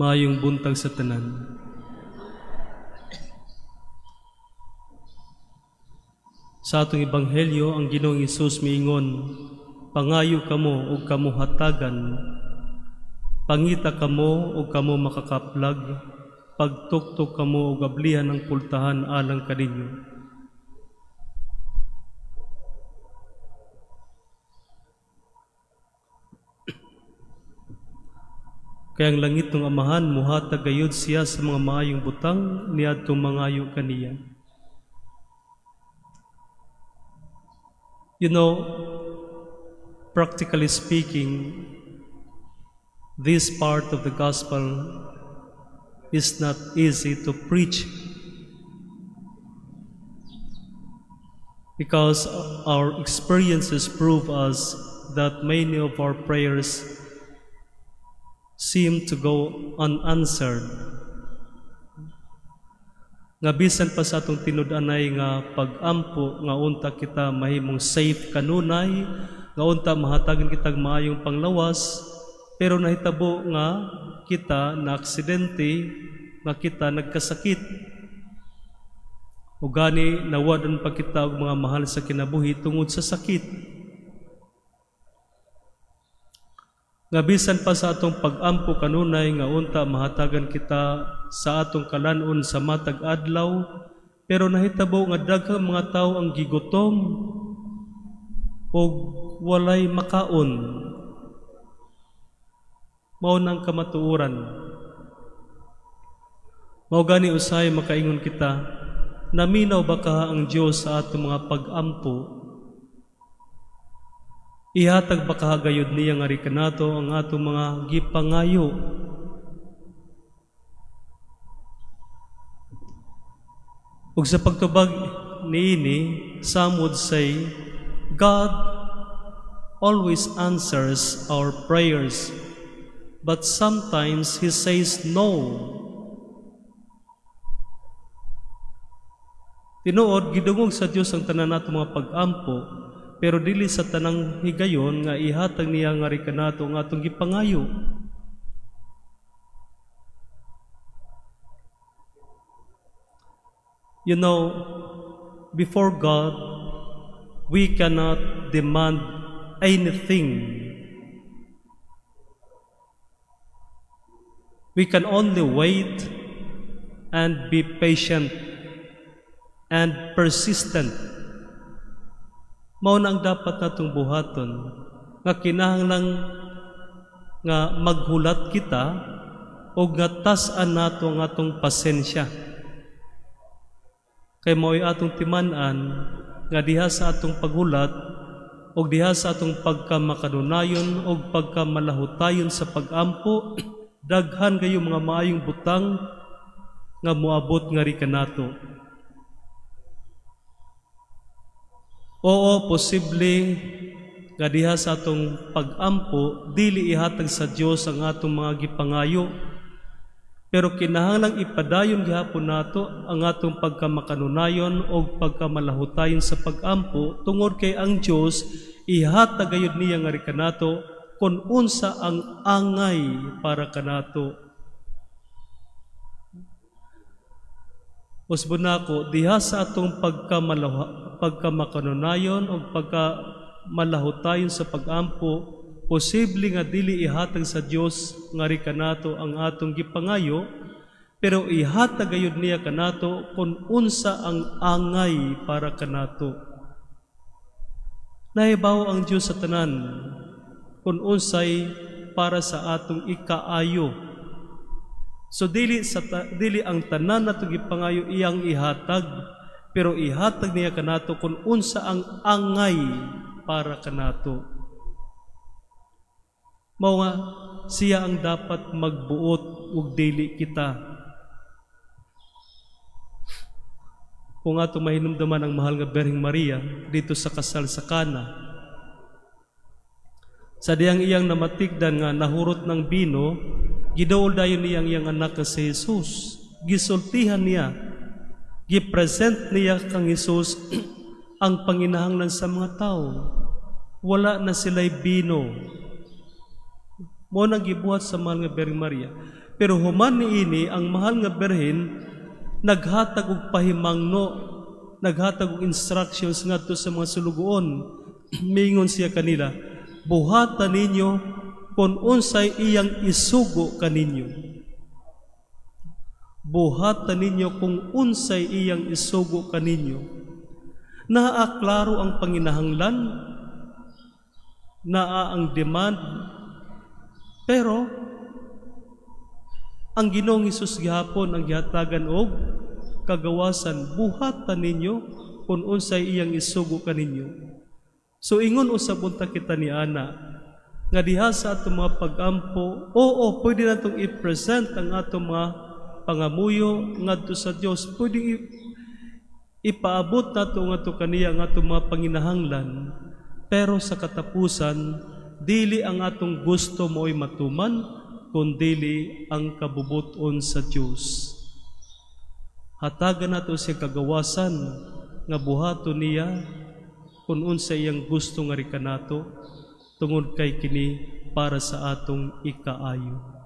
Maayong buntag sa tanan. Sa atong ebanghelyo, ang Ginoong Hesus miingon, pangayo kamo ug kamo hatagan, pangita kamo ug kamo makakaplag, pagtuktok kamo ug ablihan ng pultahan alang kaninyo. Kaya ang langit ng Amahan muhatag gayud siya sa mga maayong butang niadtong mangayo kaniya. You know, practically speaking, this part of the gospel is not easy to preach because our experiences prove us that many of our prayers seem to go unanswered. Nga bisan pa sa atong tinud-anay nga pag-ampo nga unta kita mahimong safe kanunay, nga unta mahatagan kitag maayong panglawas, pero nahitabo nga kita na aksidente, nga kita nagkasakit. O gani nawadan pa kita og mga mahal sa kinabuhi tungod sa sakit. Nga bisan pa sa atong pag-ampo kanunay nga unta mahatagan kita sa atong kalanon sa matag adlaw, pero nahitabo nga daghang mga tawo ang gigutom o walay makaon. Mao nang kamatuoran. Mao gani usay makaingon kita, naminaw ba ka ang Dios sa atong mga pag-ampo? Ihatag ba kahagayod niya nga rikanato ang atong mga gipangayo? Ug sa pagtubag niini, some would say, God always answers our prayers, but sometimes He says no. Tinuod, gidungog sa Dios ang tanan nato mga pag-ampo, pero dili sa tanang higayon nga ihatag niya nga rikanato ang atong gipangayo. You know, before God, we cannot demand anything. We can only wait and be patient and persistent. Mao na ang dapat natong buhaton, nga kinahanglan nga maghulat kita o nga tas-an nato ang atong pasensya. Kay mao'y atong timan-an nga diha sa atong paghulat o diha sa atong pagkamakanunayon o pagkamalahutayon sa pag-ampo, daghan kayo mga maayong butang nga moabot nga rikanato. Oo, posible nga diha sa atong pag-ampo, dili ihatag sa Dios ang atong mga gipangayo. Pero kinahanglang ipadayon gihapon nato ang atong pagkamakanunayon o pagkamalahutayon sa pag-ampo, tungod kay ang Dios ihatag gayud niya nga rikanato kung unsa ang angay para kanato. Usbon nako, diha sa atong pagkamakanunayon o pagkamalahutayon sa pag-ampo, posible nga dili ihatag sa Dios nga rikanato ang atong gipangayo, pero ihatag gayud niya kanato kung unsa ang angay para kanato. Nahibaw ang Dios sa tanan kung unsay para sa atong ikaayo. So dili ang tanan nato gipangayo iyang ihatag, pero ihatag niya kanato kung unsa ang angay para kanato. Mao nga siya ang dapat magbuot ug dili kita. Kung ato mahinumduman ang mahal nga Birheng Maria dito sa kasal sa Cana, sa diyang iyang namatigdan nga nahurot ng bino, gidaol dayon niyang iyang anak nga si Jesus. Gisultihan niya, gipresent niya kang Jesus ang panginahanglan sa mga tao. Wala na sila'y bino. Mo nang gibuhat sa mahal nga Birheng Maria. Pero human niini ang mahal nga berhen naghatag og pahimangno, naghatag og instructions ngadto sa mga sulugoon. Mingon siya kanila, buhatan ninyo kung unsay iyang isugo kaninyo. Buhatan ninyo kung unsay iyang isugo kaninyo. Naaklaro ang panginahanglan, naa ang demand, pero ang Ginoong Hesus gihapon ang gihatagan og kagawasan, buhatan ninyo kung unsay iyang isugo kaninyo. So ingon usab unta kita ni ana nga diha sa atong mga pag-ampo, oo, pwede natong i-present ang atong mga pangamuyo ngadto sa Dios. Pwede ipaabot nato ngadto kaniya ang atong mga panginahanglan, pero sa katapusan dili ang atong gusto mo'y matuman, kundi ang kabubuton sa Dios. Hatagan nato siya kagawasan nga buhaton niya kung unsa iyang gusto nga rikanato tungod kay kini para sa atong ikaayo.